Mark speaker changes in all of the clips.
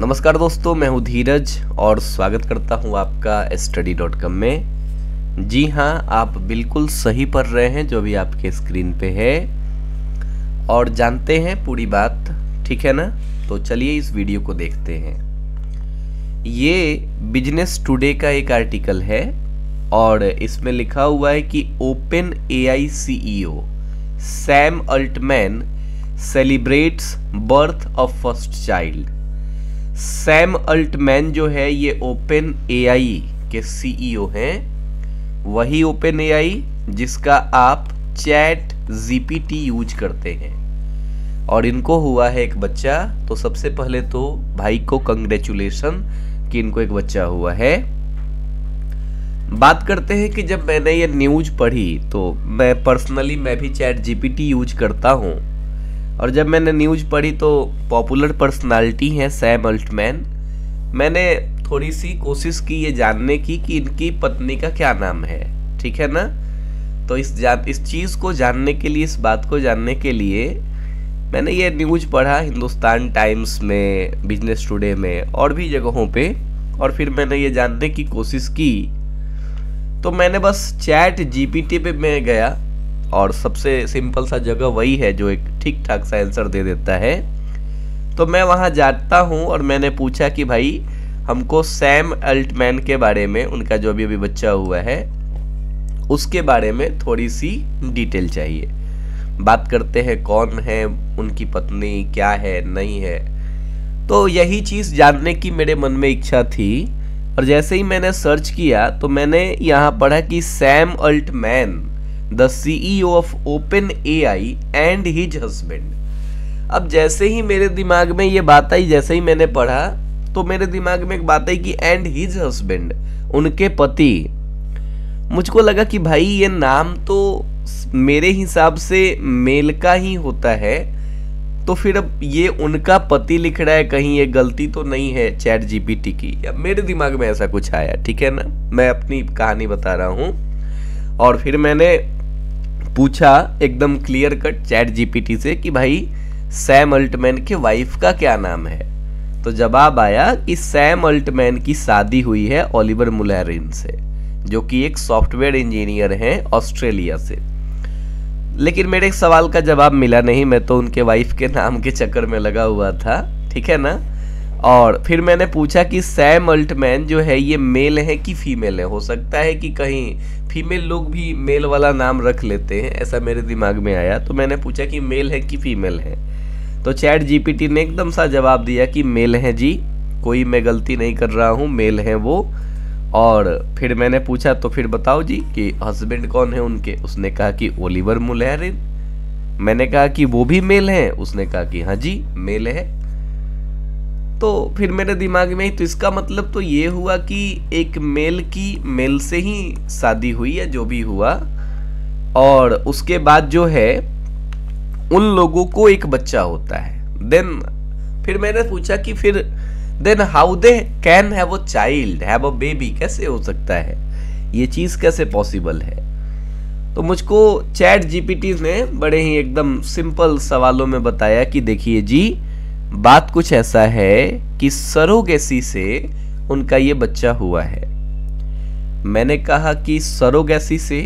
Speaker 1: नमस्कार दोस्तों, मैं हूं धीरज और स्वागत करता हूं आपका study.com में। जी हाँ, आप बिल्कुल सही पढ़ रहे हैं जो भी आपके स्क्रीन पे है और जानते हैं पूरी बात, ठीक है ना। तो चलिए इस वीडियो को देखते हैं। ये बिजनेस टुडे का एक आर्टिकल है और इसमें लिखा हुआ है कि open AI CEO Sam Altman celebrates birth of first child. Sam Altman जो है ये ओपन एआई के CEO हैं, वही ओपन एआई जिसका आप चैट जीपीटी यूज करते हैं और इनको हुआ है एक बच्चा। तो सबसे पहले तो भाई को कंग्रेचुलेशन कि इनको एक बच्चा हुआ है। बात करते हैं कि जब मैंने ये न्यूज पढ़ी तो मैं पर्सनली भी चैट जीपीटी यूज करता हूँ और जब मैंने न्यूज पढ़ी तो पॉपुलर पर्सनालिटी हैं सैम अल्टमैन। मैंने थोड़ी सी कोशिश की ये जानने की कि इनकी पत्नी का क्या नाम है, ठीक है ना। तो इस चीज़ को जानने के लिए, इस बात को जानने के लिए मैंने ये न्यूज पढ़ा हिंदुस्तान टाइम्स में, बिजनेस टुडे में और भी जगहों पे, और फिर मैंने ये जानने की कोशिश की। तो मैंने बस चैट जीपीटी पे मैं गया और सबसे सिंपल सा जगह वही है जो एक ठीक ठाक सा आंसर दे देता है। तो मैं वहाँ जाता हूँ और मैंने पूछा कि भाई हमको सैम अल्टमैन के बारे में, उनका जो अभी बच्चा हुआ है उसके बारे में थोड़ी सी डिटेल चाहिए। बात करते हैं कौन है, उनकी पत्नी क्या है, नहीं है। तो यही चीज़ जानने की मेरे मन में इच्छा थी और जैसे ही मैंने सर्च किया तो मैंने यहाँ पढ़ा कि Sam Altman the CEO of open AI and his husband. अब जैसे ही मेरे दिमाग में ये बात आई, जैसे ही मैंने पढ़ा तो मेरे दिमाग में एक बात आई कि एंड हिज हस्बैंड, उनके पति। मुझको लगा कि भाई ये नाम तो मेरे हिसाब से मेल का ही होता है, तो फिर अब ये उनका पति लिख रहा है, कहीं ये गलती तो नहीं है चैट जीपीटी की। या मेरे दिमाग में ऐसा कुछ आया, ठीक है ना, मैं अपनी कहानी बता रहा हूँ। और फिर मैंने पूछा एकदम क्लियर कट चैट जीपीटी से कि भाई सैम अल्टमैन के वाइफ का क्या नाम है। तो जवाब आया कि सैम अल्टमैन की शादी हुई है ओलिवर मुलहरिन से, जो कि एक सॉफ्टवेयर इंजीनियर हैं ऑस्ट्रेलिया से। लेकिन मेरे एक सवाल का जवाब मिला नहीं, मैं तो उनके वाइफ के नाम के चक्कर में लगा हुआ था, ठीक है ना। और फिर मैंने पूछा कि सैम अल्टमैन जो है ये मेल है कि फीमेल है। हो सकता है कि कहीं फीमेल लोग भी मेल वाला नाम रख लेते हैं, ऐसा मेरे दिमाग में आया। तो मैंने पूछा कि मेल है कि फीमेल है। तो चैट जीपीटी ने एकदम सा जवाब दिया कि मेल है जी, कोई मैं गलती नहीं कर रहा हूँ, मेल है वो। और फिर मैंने पूछा तो फिर बताओ जी कि हस्बैंड कौन है उनके। उसने कहा कि ओलिवर मुलहरिन। मैंने कहा कि वो भी मेल है। उसने कहा कि हाँ जी मेल है। तो फिर मेरे दिमाग में ही, तो इसका मतलब तो ये हुआ कि एक मेल की मेल से ही शादी हुई या जो भी हुआ, और उसके बाद जो है उन लोगों को एक बच्चा होता है। देन फिर मैंने पूछा कि फिर then how they can have a child, have a baby, कैसे हो सकता है, ये चीज कैसे पॉसिबल है। तो मुझको चैट जीपीटी ने बड़े ही एकदम सिंपल सवालों में बताया कि देखिए जी, बात कुछ ऐसा है कि सरोगेसी से उनका ये बच्चा हुआ है। मैंने कहा कि सरोगेसी से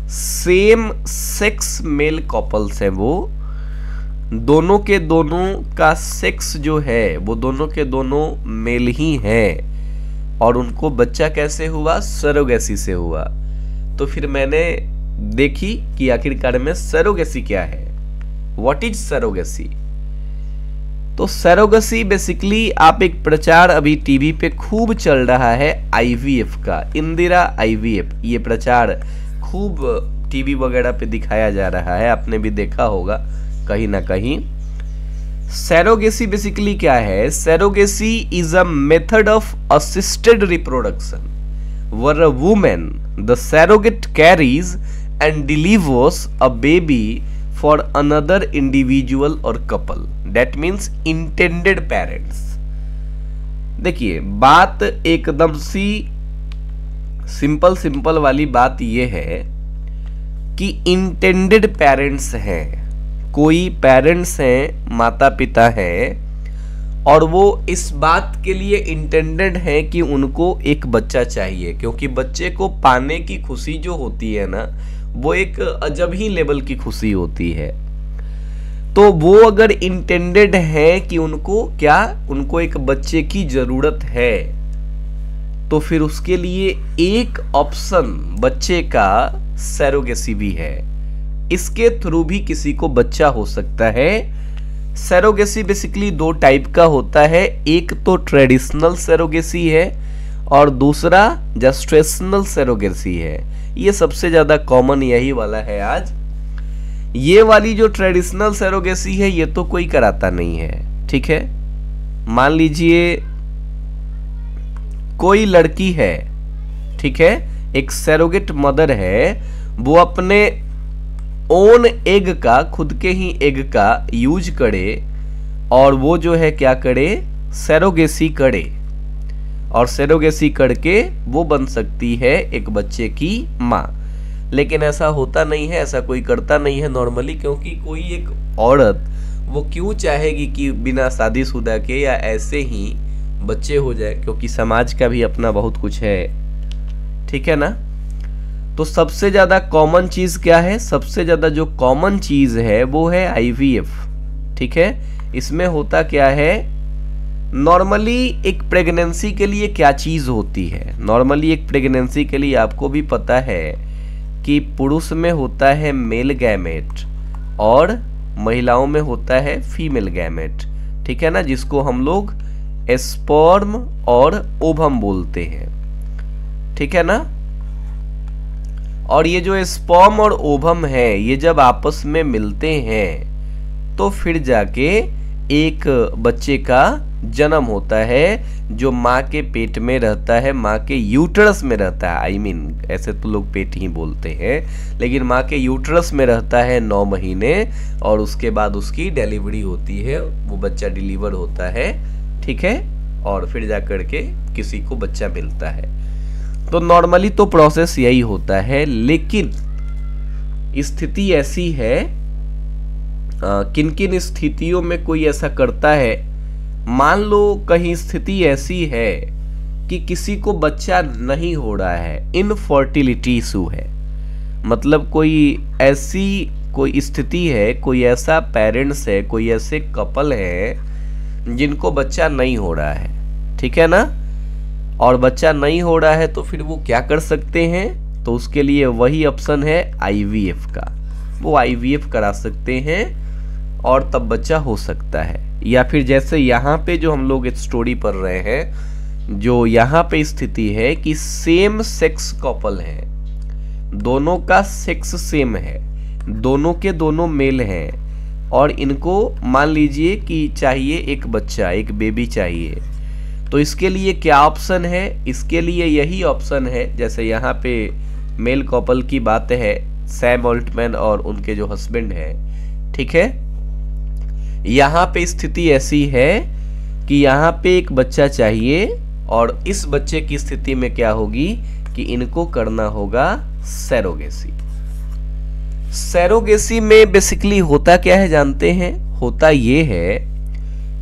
Speaker 1: सेम सेक्स मेल कपल्स हैं, वो दोनों के दोनों का सेक्स जो है वो दोनों के दोनों मेल ही हैं और उनको बच्चा कैसे हुआ, सरोगेसी से हुआ। तो फिर मैंने देखी कि आखिरकार में सरोगेसी क्या है, व्हाट इज सरोगेसी। तो सरोगेसी बेसिकली आप एक प्रचार अभी टीवी पे खूब चल रहा है आईवीएफ का, इंदिरा आईवीएफ। ये प्रचार खूब टीवी वगैरह पे दिखाया जा रहा है, आपने भी देखा होगा कहीं ना कहीं। सरोगेसी बेसिकली क्या है, surrogacy is a method of assisted reproduction where a woman, the surrogate, carries and delivers a baby for another individual or couple. That means intended parents. देखिए बात एकदम सी सिंपल वाली बात ये है कि इंटेंडेड पेरेंट्स हैं, कोई पेरेंट्स हैं, माता पिता हैं और वो इस बात के लिए इंटेंडेड है कि उनको एक बच्चा चाहिए, क्योंकि बच्चे को पाने की खुशी जो होती है ना, वो एक अजब ही लेवल की खुशी होती है। तो वो अगर इंटेंडेड है कि उनको एक बच्चे की जरूरत है, तो फिर उसके लिए एक ऑप्शन बच्चे का सैरोगेसी भी है। इसके थ्रू भी किसी को बच्चा हो सकता है। सैरोगेसी बेसिकली दो टाइप का होता है, एक तो ट्रेडिशनल सैरोगेसी है और दूसरा जेस्टेशनल सैरोगेसी है। ये सबसे ज्यादा कॉमन यही वाला है आज। ये वाली जो ट्रेडिशनल सैरोगेसी है ये तो कोई कराता नहीं है, ठीक है। मान लीजिए कोई लड़की है, ठीक है, एक सैरोगेट मदर है, वो अपने ओन एग का, खुद के ही एग का यूज करे और वो जो है क्या करे, सैरोगेसी करे, और सैरोगेसी करके वो बन सकती है एक बच्चे की माँ। लेकिन ऐसा होता नहीं है, ऐसा कोई करता नहीं है नॉर्मली, क्योंकि कोई एक औरत वो क्यों चाहेगी कि बिना शादीशुदा के या ऐसे ही बच्चे हो जाए, क्योंकि समाज का भी अपना बहुत कुछ है, ठीक है ना। तो सबसे ज्यादा कॉमन चीज क्या है, सबसे ज्यादा जो कॉमन चीज है वो है आईवीएफ, ठीक है। इसमें होता क्या है, नॉर्मली एक प्रेगनेंसी के लिए क्या चीज होती है, नॉर्मली एक प्रेगनेंसी के लिए आपको भी पता है कि पुरुष में होता है मेल गैमेट और महिलाओं में होता है फीमेल गैमेट, ठीक है ना, जिसको हम लोग स्पर्म और ओवम बोलते हैं, ठीक है ना। और ये जो स्पर्म और ओवम है, ये जब आपस में मिलते हैं तो फिर जाके एक बच्चे का जन्म होता है, जो माँ के पेट में रहता है, माँ के यूट्रस में रहता है। आई मीन ऐसे तो लोग पेट ही बोलते हैं, लेकिन माँ के यूट्रस में रहता है 9 महीने, और उसके बाद उसकी डिलीवरी होती है, वो बच्चा डिलीवर होता है, ठीक है, और फिर जाकर के किसी को बच्चा मिलता है। तो नॉर्मली तो प्रोसेस यही होता है, लेकिन स्थिति ऐसी है, किन किन स्थितियों में कोई ऐसा करता है। मान लो कहीं स्थिति ऐसी है कि किसी को बच्चा नहीं हो रहा है, इनफर्टिलिटी इशू है, मतलब कोई ऐसी कोई स्थिति है, कोई ऐसा पेरेंट्स है, कोई ऐसे कपल है जिनको बच्चा नहीं हो रहा है, ठीक है ना, और बच्चा नहीं हो रहा है, तो फिर वो क्या कर सकते हैं, तो उसके लिए वही ऑप्शन है आईवीएफ का। वो आईवीएफ करा सकते हैं और तब बच्चा हो सकता है। या फिर जैसे यहाँ पे जो हम लोग स्टोरी पढ़ रहे हैं, जो यहाँ पे स्थिति है कि सेम सेक्स कपल है, दोनों का सेक्स सेम है, दोनों के दोनों मेल हैं, और इनको मान लीजिए कि चाहिए एक बच्चा, एक बेबी चाहिए, तो इसके लिए क्या ऑप्शन है, इसके लिए यही ऑप्शन है। जैसे यहाँ पे मेल कपल की बात है, सैम ऑल्टमैन और उनके जो हस्बैंड है, ठीक है। यहाँ पे स्थिति ऐसी है कि यहाँ पे एक बच्चा चाहिए, और इस बच्चे की स्थिति में क्या होगी कि इनको करना होगा सैरोगेसी। सैरोगेसी में बेसिकली होता क्या है जानते हैं, होता ये है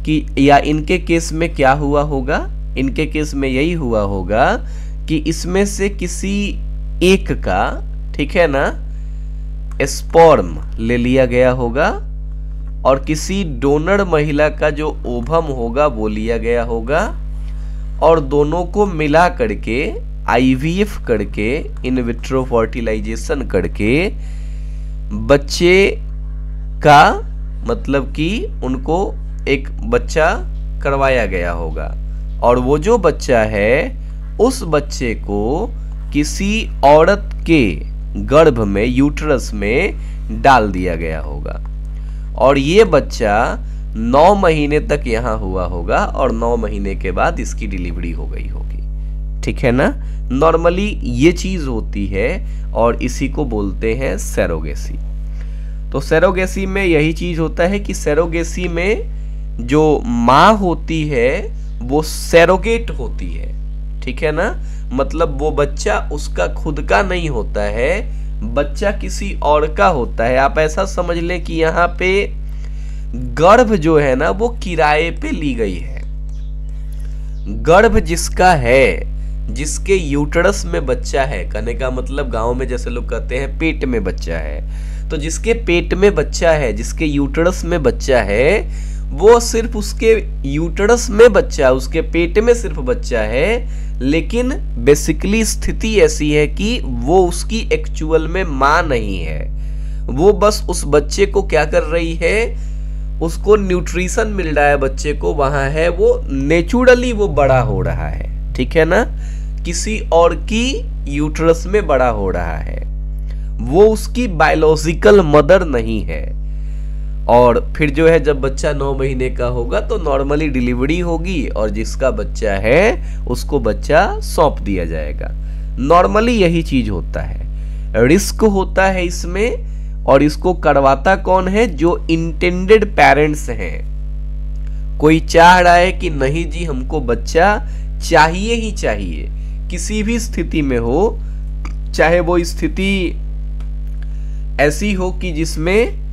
Speaker 1: कि, या इनके केस में क्या हुआ होगा, इनके केस में यही हुआ होगा कि इसमें से किसी एक का, ठीक है ना, स्पर्म ले लिया गया होगा, और किसी डोनर महिला का जो ओवम होगा वो लिया गया होगा, और दोनों को मिला करके आईवीएफ करके, इन विट्रो फर्टिलाइजेशन करके बच्चे का, मतलब कि उनको एक बच्चा करवाया गया होगा, और वो जो बच्चा है उस बच्चे को किसी औरत के गर्भ में, यूट्रस में डाल दिया गया होगा, और ये बच्चा 9 महीने तक यहाँ हुआ होगा, और 9 महीने के बाद इसकी डिलीवरी हो गई होगी, ठीक है ना। नॉर्मली ये चीज होती है, और इसी को बोलते हैं सैरोगेसी। तो सैरोगेसी में यही चीज होता है कि सैरोगेसी में जो माँ होती है वो सैरोगेट होती है, ठीक है ना, मतलब वो बच्चा उसका खुद का नहीं होता है, बच्चा किसी और का होता है। आप ऐसा समझ लें कि यहाँ पे गर्भ जो है ना वो किराए पे ली गई है, गर्भ जिसका है, जिसके यूटरस में बच्चा है, कहने का मतलब गांव में जैसे लोग कहते हैं पेट में बच्चा है, तो जिसके पेट में बच्चा है, जिसके यूटरस में बच्चा है, वो सिर्फ उसके यूटरस में बच्चा, उसके पेट में सिर्फ बच्चा है, लेकिन बेसिकली स्थिति ऐसी है कि वो उसकी एक्चुअल में मां नहीं है। वो बस उस बच्चे को क्या कर रही है, उसको न्यूट्रिशन मिल रहा है बच्चे को, वहां है, वो नेचुरली वो बड़ा हो रहा है, ठीक है ना, किसी और की यूटरस में बड़ा हो रहा है, वो उसकी बायोलॉजिकल मदर नहीं है। और फिर जो है जब बच्चा 9 महीने का होगा तो नॉर्मली डिलीवरी होगी और जिसका बच्चा है उसको बच्चा सौंप दिया जाएगा। नॉर्मली यही चीज होता है, रिस्क होता है इसमें, और इसको करवाता कौन है, जो इंटेंडेड पेरेंट्स हैं। कोई चाह रहा है कि नहीं जी हमको बच्चा चाहिए ही चाहिए, किसी भी स्थिति में हो, चाहे वो स्थिति ऐसी हो कि जिसमें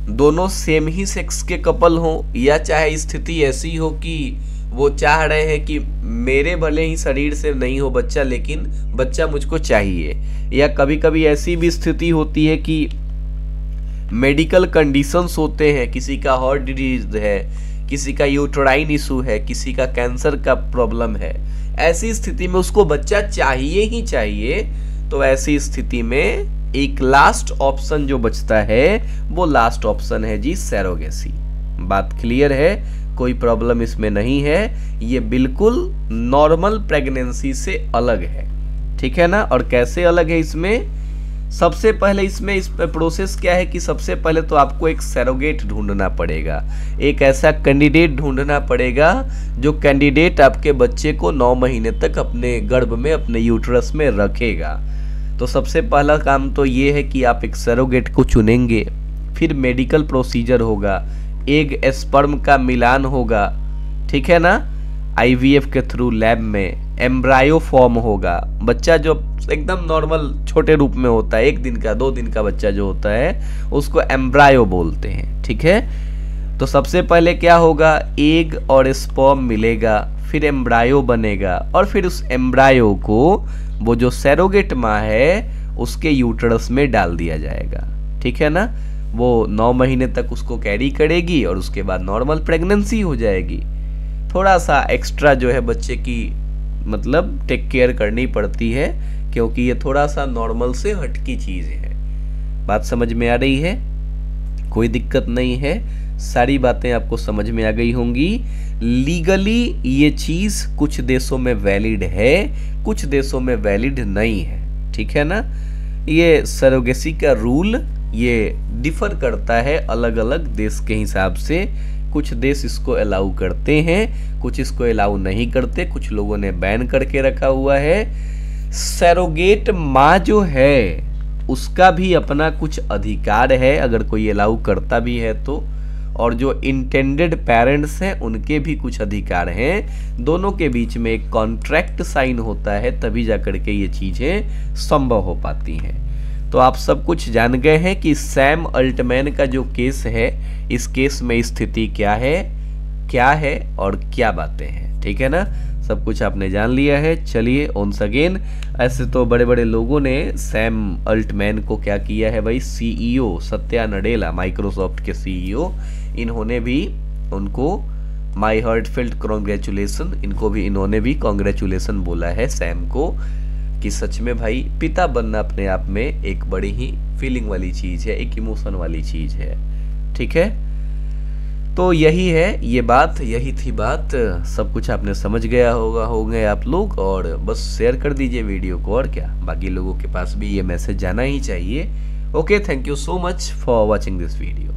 Speaker 1: दोनों सेम ही सेक्स के कपल हो, या चाहे स्थिति ऐसी हो कि वो चाह रहे हैं कि मेरे भले ही शरीर से नहीं हो बच्चा लेकिन बच्चा मुझको चाहिए, या कभी कभी ऐसी भी स्थिति होती है कि मेडिकल कंडीशंस होते हैं, किसी का हार्ट डिजीज है, किसी का यूट्राइन इशू है, किसी का कैंसर का प्रॉब्लम है, ऐसी स्थिति में उसको बच्चा चाहिए ही चाहिए। तो ऐसी स्थिति में एक लास्ट ऑप्शन जो बचता है वो लास्ट ऑप्शन है जी सैरोगेसी। बात क्लियर है, कोई प्रॉब्लम इसमें नहीं है, ये बिल्कुल नॉर्मल प्रेगनेंसी से अलग है, ठीक है ना। और कैसे अलग है इसमें, सबसे पहले इसमें प्रोसेस क्या है कि सबसे पहले तो आपको एक सैरोगेट ढूंढना पड़ेगा, एक ऐसा कैंडिडेट ढूंढना पड़ेगा जो कैंडिडेट आपके बच्चे को 9 महीने तक अपने गर्भ में, अपने यूटरस में रखेगा। तो सबसे पहला काम तो ये है कि आप एक सैरोगेट को चुनेंगे, फिर मेडिकल प्रोसीजर होगा, एग स्पर्म का मिलान होगा, ठीक है ना, आईवीएफ के थ्रू लैब में एम्ब्रायो फॉर्म होगा, बच्चा जो एकदम नॉर्मल छोटे रूप में होता है, 1 दिन का 2 दिन का बच्चा जो होता है उसको एम्ब्रायो बोलते हैं, ठीक है। तो सबसे पहले क्या होगा, एग और स्पर्म मिलेगा, फिर एम्ब्रायो बनेगा, और फिर उस एम्ब्रायो को वो जो सैरोगेट माँ है उसके यूटरस में डाल दिया जाएगा, ठीक है ना। वो 9 महीने तक उसको कैरी करेगी और उसके बाद नॉर्मल प्रेगनेंसी हो जाएगी। थोड़ा सा एक्स्ट्रा जो है बच्चे की मतलब टेक केयर करनी पड़ती है, क्योंकि ये थोड़ा सा नॉर्मल से हटकी चीज है। बात समझ में आ रही है, कोई दिक्कत नहीं है, सारी बातें आपको समझ में आ गई होंगी। लीगली ये चीज कुछ देशों में वैलिड है, कुछ देशों में वैलिड नहीं है, ठीक है ना। ये सरोगेसी का रूल ये डिफर करता है अलग अलग देश के हिसाब से, कुछ देश इसको अलाउ करते हैं, कुछ इसको अलाउ नहीं करते, कुछ लोगों ने बैन करके रखा हुआ है। सरोगेट माँ जो है उसका भी अपना कुछ अधिकार है अगर कोई अलाउ करता भी है तो, और जो इंटेंडेड पेरेंट्स हैं उनके भी कुछ अधिकार हैं। दोनों के बीच में एक कॉन्ट्रैक्ट साइन होता है, तभी जाकर के ये चीजें संभव हो पाती हैं। तो आप सब कुछ जान गए हैं कि सैम अल्टमैन का जो केस है, इस केस में स्थिति क्या है और क्या बातें हैं, ठीक है ना। सब कुछ आपने जान लिया है। चलिए ऑन्स अगेन, ऐसे तो बड़े बड़े लोगों ने सैम अल्टमैन को क्या किया है भाई, सीईओ सत्या नडेला, माइक्रोसॉफ्ट के सीईओ, इन्होंने भी उनको माई हार्टफेल्ट कॉन्ग्रेचुलेसन, इन्होंने भी कॉन्ग्रेचुलेसन बोला है सैम को, कि सच में भाई पिता बनना अपने आप में एक बड़ी ही फीलिंग वाली चीज है, एक इमोशन वाली चीज है, ठीक है। तो यही है ये बात, यही थी बात, सब कुछ आपने समझ गया होंगे आप लोग, और बस शेयर कर दीजिए वीडियो को, और क्या, बाकी लोगों के पास भी ये मैसेज जाना ही चाहिए। Okay, thank you so much for watching this video.